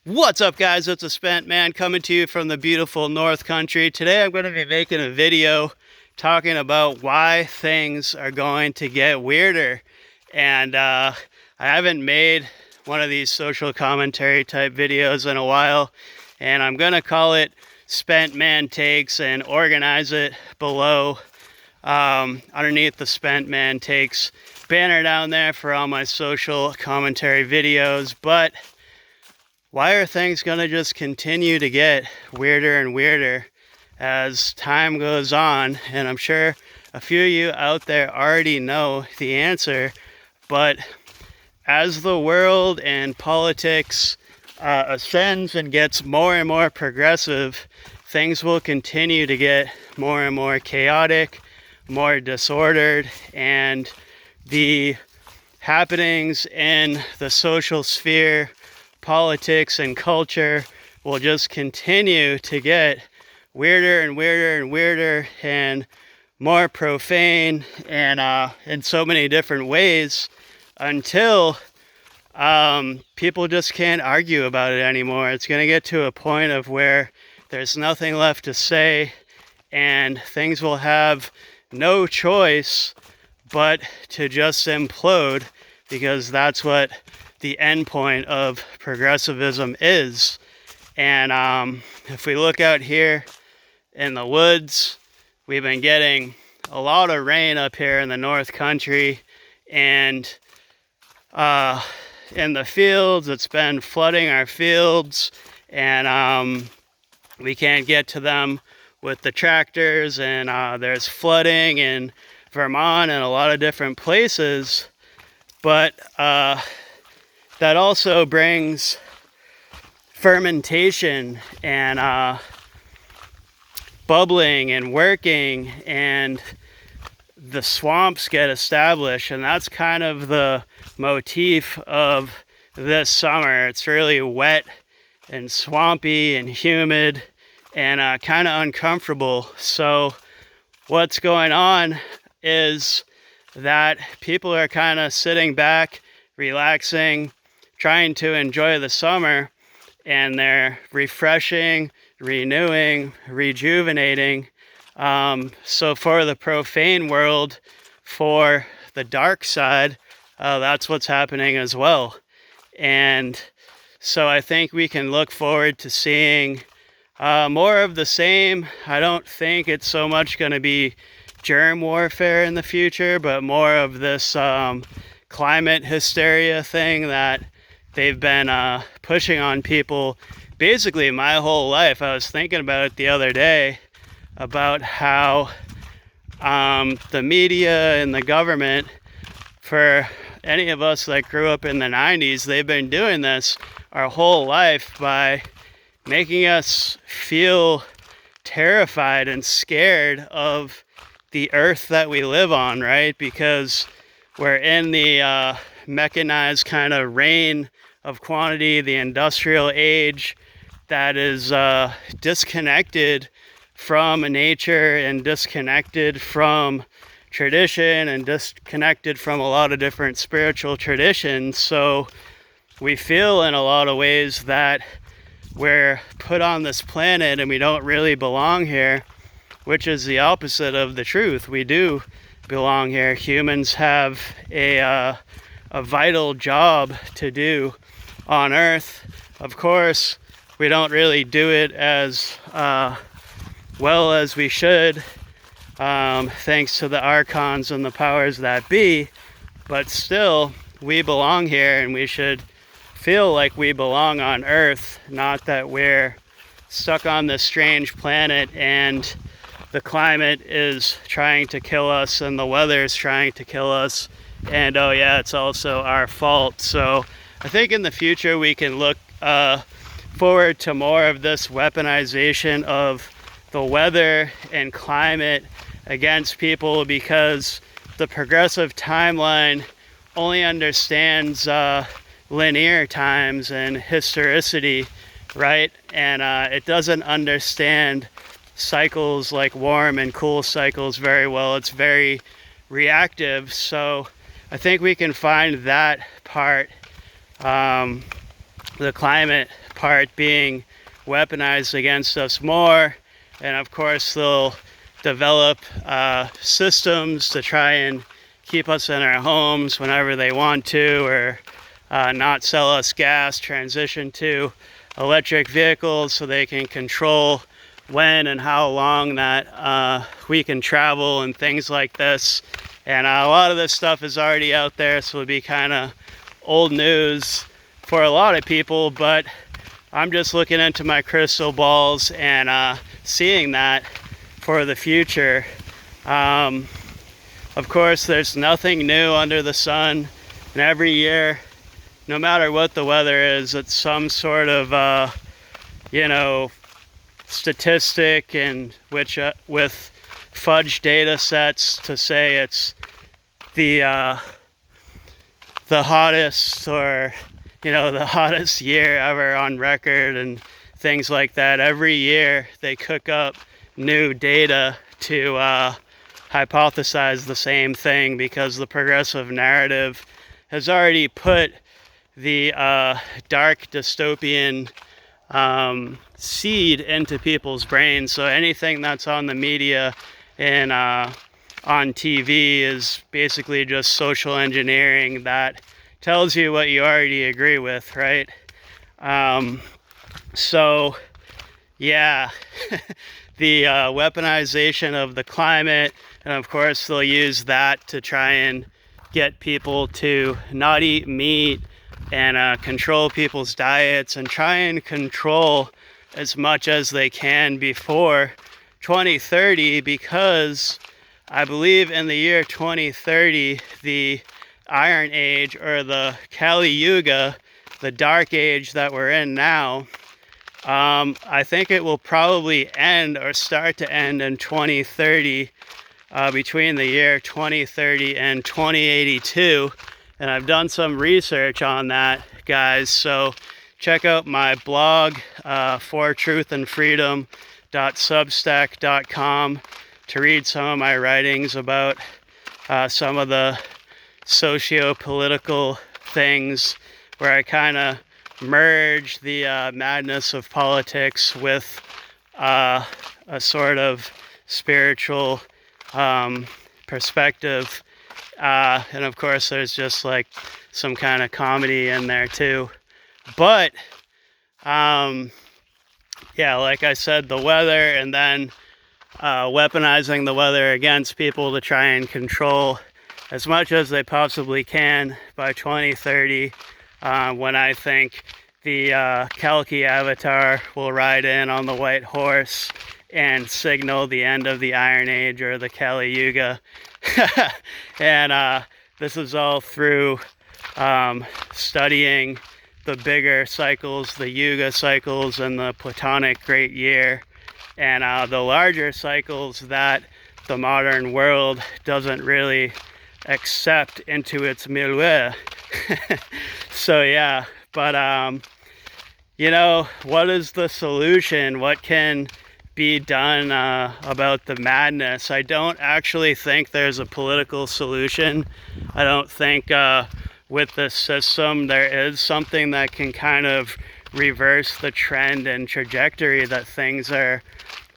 What's up, guys? It's a Spent Man coming to you from the beautiful North Country. Today I'm going to be making a video talking about why things are going to get weirder. And I haven't made one of these social commentary type videos in a while, and I'm going to call it Spent Man Takes and organize it below underneath the Spent Man Takes banner down there for all my social commentary videos. But why are things going to just continue to get weirder and weirder as time goes on? And I'm sure a few of you out there already know the answer, but as the world and politics ascends and gets more and more progressive, things will continue to get more and more chaotic, more disordered, and the happenings in the social sphere, politics and culture will just continue to get weirder and weirder and weirder and more profane and in so many different ways until people just can't argue about it anymore. It's going to get to a point of where there's nothing left to say and things will have no choice but to just implode, because that's what the end point of progressivism is. And if we look out here in the woods, we've been getting a lot of rain up here in the North Country, and in the fields, it's been flooding our fields, and we can't get to them with the tractors, and there's flooding in Vermont and a lot of different places. But that also brings fermentation and bubbling and working, and the swamps get established, and that's kind of the motif of this summer. It's really wet and swampy and humid and kind of uncomfortable. So what's going on is that people are kind of sitting back, relaxing, trying to enjoy the summer, and they're refreshing, renewing, rejuvenating. So for the profane world, for the dark side, that's what's happening as well. And so I think we can look forward to seeing more of the same. I don't think it's so much going to be germ warfare in the future, but more of this climate hysteria thing that they've been pushing on people basically my whole life. I was thinking about it the other day about how the media and the government, for any of us that grew up in the 90s, they've been doing this our whole life by making us feel terrified and scared of the earth that we live on, right? Because we're in the mechanized kind of reign of quantity, the industrial age that is disconnected from nature and disconnected from tradition and disconnected from a lot of different spiritual traditions. So we feel in a lot of ways that we're put on this planet and we don't really belong here, which is the opposite of the truth. We do belong here. Humans have a vital job to do on Earth. Of course, we don't really do it as well as we should, thanks to the archons and the powers that be, but still, we belong here, and we should feel like we belong on Earth, not that we're stuck on this strange planet and the climate is trying to kill us and the weather is trying to kill us, and oh yeah, it's also our fault. So I think in the future we can look forward to more of this weaponization of the weather and climate against people, because the progressive timeline only understands linear times and historicity, right? And it doesn't understand cycles like warm and cool cycles very well. It's very reactive. So I think we can find that part the climate part being weaponized against us more. And of course, they'll develop systems to try and keep us in our homes whenever they want to, or not sell us gas, transition to electric vehicles so they can control when and how long that we can travel and things like this. And a lot of this stuff is already out there, so it'll be kind of old news for a lot of people, but I'm just looking into my crystal balls and seeing that for the future. Of course, there's nothing new under the sun, and every year, no matter what the weather is, it's some sort of statistic, and which with fudge data sets to say it's the hottest, or the hottest year ever on record and things like that. Every year they cook up new data to hypothesize the same thing, because the progressive narrative has already put the dark dystopian seed into people's brains. So anything that's on the media and on TV is basically just social engineering that tells you what you already agree with, right? So yeah, the weaponization of the climate, and of course they'll use that to try and get people to not eat meat and control people's diets and try and control as much as they can before 2030, because I believe in the year 2030, the Iron Age, or the Kali Yuga, the Dark Age that we're in now, I think it will probably end or start to end in 2030, between the year 2030 and 2082. And I've done some research on that, guys. So check out my blog, fortruthandfreedom.substack.com, to read some of my writings about some of the socio-political things, where I kind of merge the madness of politics with a sort of spiritual perspective. And of course, there's just like some kind of comedy in there too. But yeah, like I said, the weather, and then weaponizing the weather against people to try and control as much as they possibly can by 2030, when I think the Kalki Avatar will ride in on the white horse and signal the end of the Iron Age, or the Kali Yuga. And this is all through studying the bigger cycles, the Yuga cycles and the Platonic Great Year, and the larger cycles that the modern world doesn't really accept into its milieu. So yeah, but what is the solution? What can be done about the madness? I don't actually think there's a political solution. I don't think with this system there is something that can kind of reverse the trend and trajectory that things are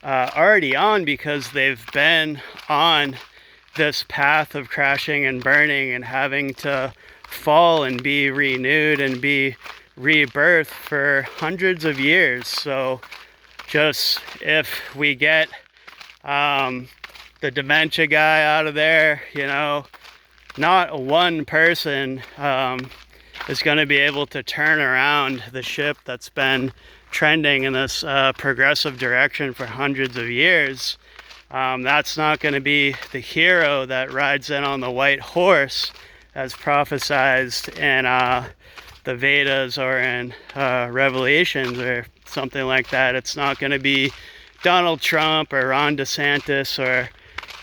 already on, because they've been on this path of crashing and burning and having to fall and be renewed and be rebirthed for hundreds of years. So just if we get the dementia guy out of there, not one person is going to be able to turn around the ship that's been trending in this progressive direction for hundreds of years. That's not going to be the hero that rides in on the white horse as prophesized in the Vedas or in Revelations or something like that. It's not going to be Donald Trump or Ron DeSantis or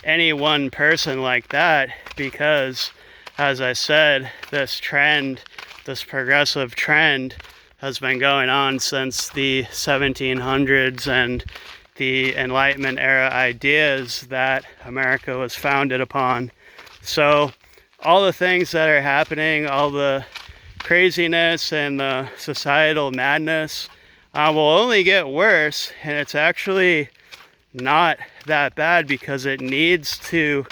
any one person like that, because, as I said, this trend, this progressive trend, has been going on since the 1700s and the Enlightenment era ideas that America was founded upon. So all the things that are happening, all the craziness and the societal madness will only get worse, and it's actually not that bad because it needs to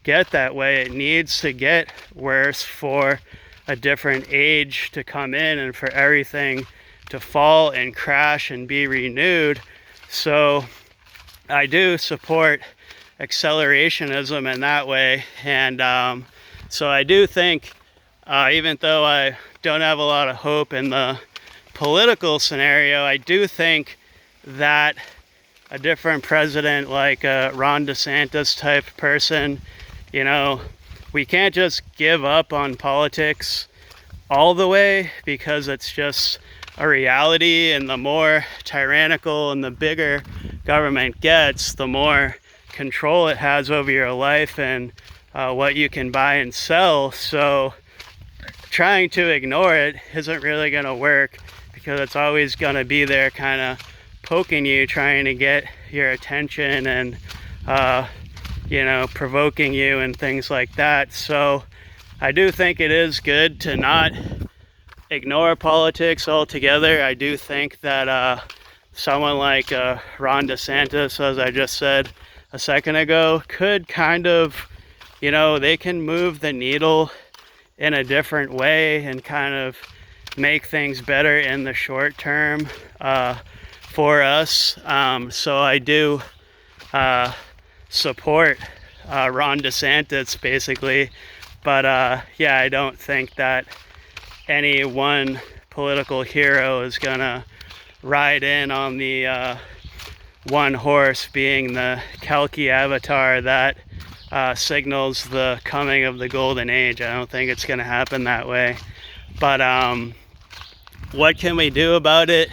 get that way. It needs to get worse for a different age to come in and for everything to fall and crash and be renewed. So I do support accelerationism in that way, and so I do think, even though I don't have a lot of hope in the political scenario, I do think that a different president, like a Ron DeSantis type person, you know, we can't just give up on politics all the way, because it's just a reality, and the more tyrannical and the bigger government gets, the more control it has over your life and what you can buy and sell. So trying to ignore it isn't really going to work, because it's always going to be there kind of poking you, trying to get your attention and provoking you and things like that. So I do think it is good to not ignore politics altogether. I do think that someone like Ron DeSantis, as I just said a second ago, could kind of, they can move the needle in a different way and kind of make things better in the short term for us. So I do support Ron DeSantis, basically. But yeah, I don't think that any one political hero is gonna ride in on the one horse being the Kalki avatar that signals the coming of the golden age. I don't think it's gonna happen that way. But what can we do about it?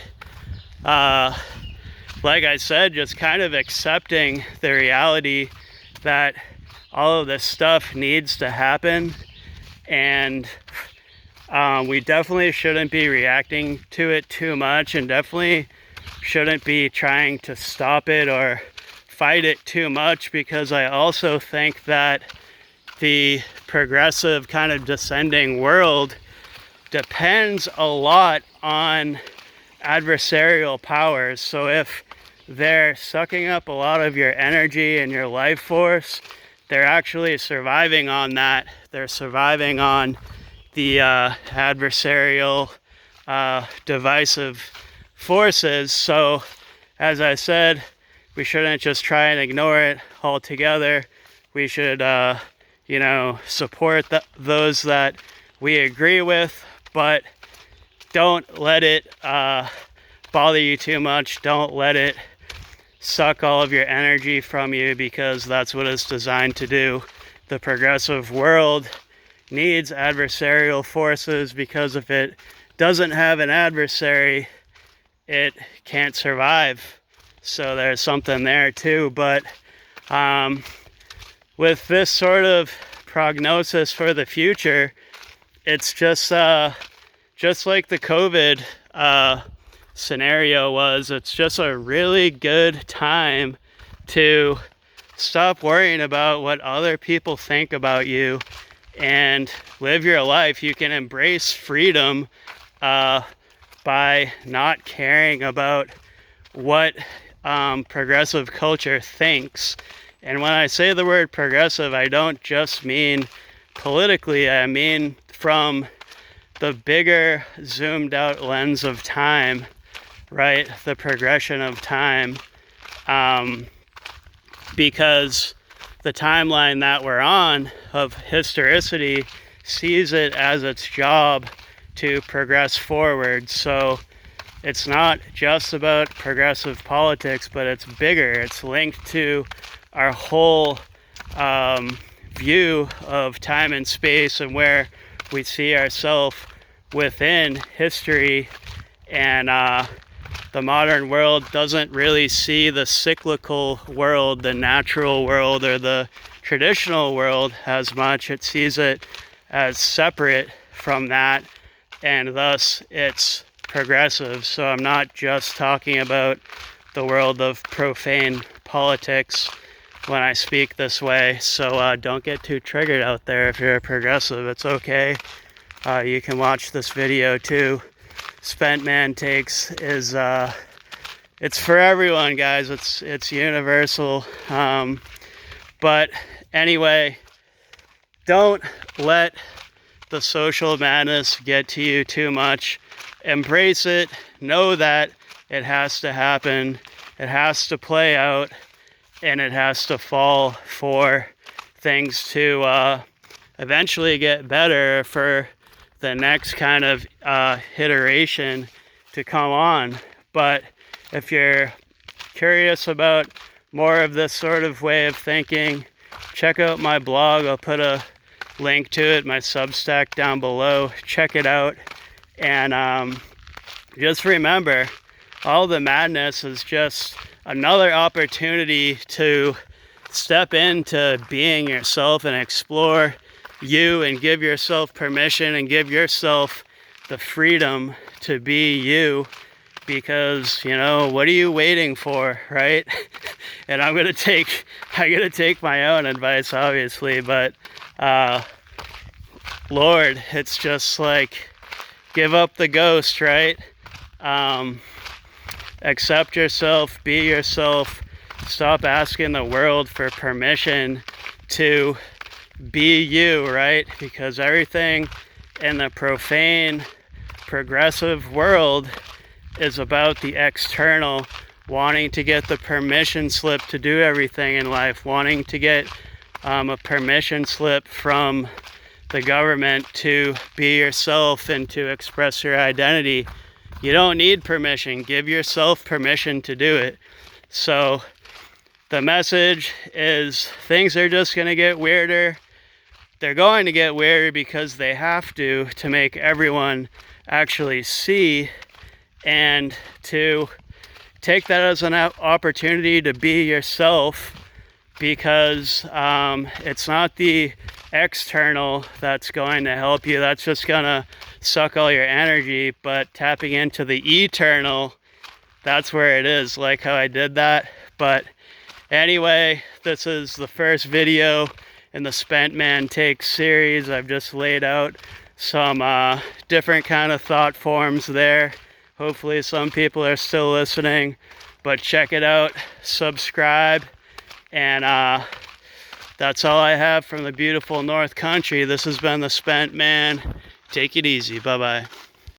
Like I said, just kind of accepting the reality that all of this stuff needs to happen, and we definitely shouldn't be reacting to it too much, and definitely shouldn't be trying to stop it or fight it too much, because I also think that the progressive kind of descending world depends a lot on adversarial powers. So if they're sucking up a lot of your energy and your life force, they're actually surviving on that. They're surviving on the adversarial divisive forces. So as I said, we shouldn't just try and ignore it altogether. We should support those that we agree with, but don't let it bother you too much. Don't let it suck all of your energy from you, because that's what it's designed to do. The progressive world needs adversarial forces, because if it doesn't have an adversary, it can't survive. So there's something there too. But with this sort of prognosis for the future, it's just like the COVID scenario was. It's just a really good time to stop worrying about what other people think about you and live your life. You can embrace freedom by not caring about what progressive culture thinks. And when I say the word progressive, I don't just mean politically. I mean from the bigger zoomed out lens of time, right? The progression of time. Because the timeline that we're on of historicity sees it as its job to progress forward. So it's not just about progressive politics, but it's bigger. It's linked to our whole view of time and space and where we see ourselves within history. And the modern world doesn't really see the cyclical world, the natural world, or the traditional world as much. It sees it as separate from that, and thus it's progressive. So I'm not just talking about the world of profane politics when I speak this way. So don't get too triggered out there if you're a progressive. It's okay. you can watch this video too. Spent Man Takes is it's for everyone, guys. It's universal. But anyway, don't let the social madness get to you too much. Embrace it. Know that it has to happen. It has to play out, and it has to fall for things to eventually get better, for the next kind of iteration to come on. But if you're curious about more of this sort of way of thinking, check out my blog. I'll put a link to it, my Substack, down below. Check it out. And just remember, all the madness is just another opportunity to step into being yourself and explore you, and give yourself permission and give yourself the freedom to be you. Because, you know, what are you waiting for, right? And I'm gonna take my own advice, obviously, but Lord, it's just like, give up the ghost, right? Accept yourself, be yourself. Stop asking the world for permission to be you, right? Because everything in the profane, progressive world is about the external, wanting to get the permission slip to do everything in life, wanting to get a permission slip from the government to be yourself and to express your identity. You don't need permission. Give yourself permission to do it. So the message is, things are just going to get weirder. They're going to get weirder because they have to make everyone actually see, and to take that as an opportunity to be yourself, because it's not the external that's going to help you. That's just gonna suck all your energy. But tapping into the eternal, that's where it is, like how I did that. But anyway, this is the first video in the Spent Man Takes series. I've just laid out some different kind of thought forms there. Hopefully some people are still listening, but check it out, subscribe, and that's all I have from the beautiful North Country. This has been the Spent Man. Take it easy. Bye-bye.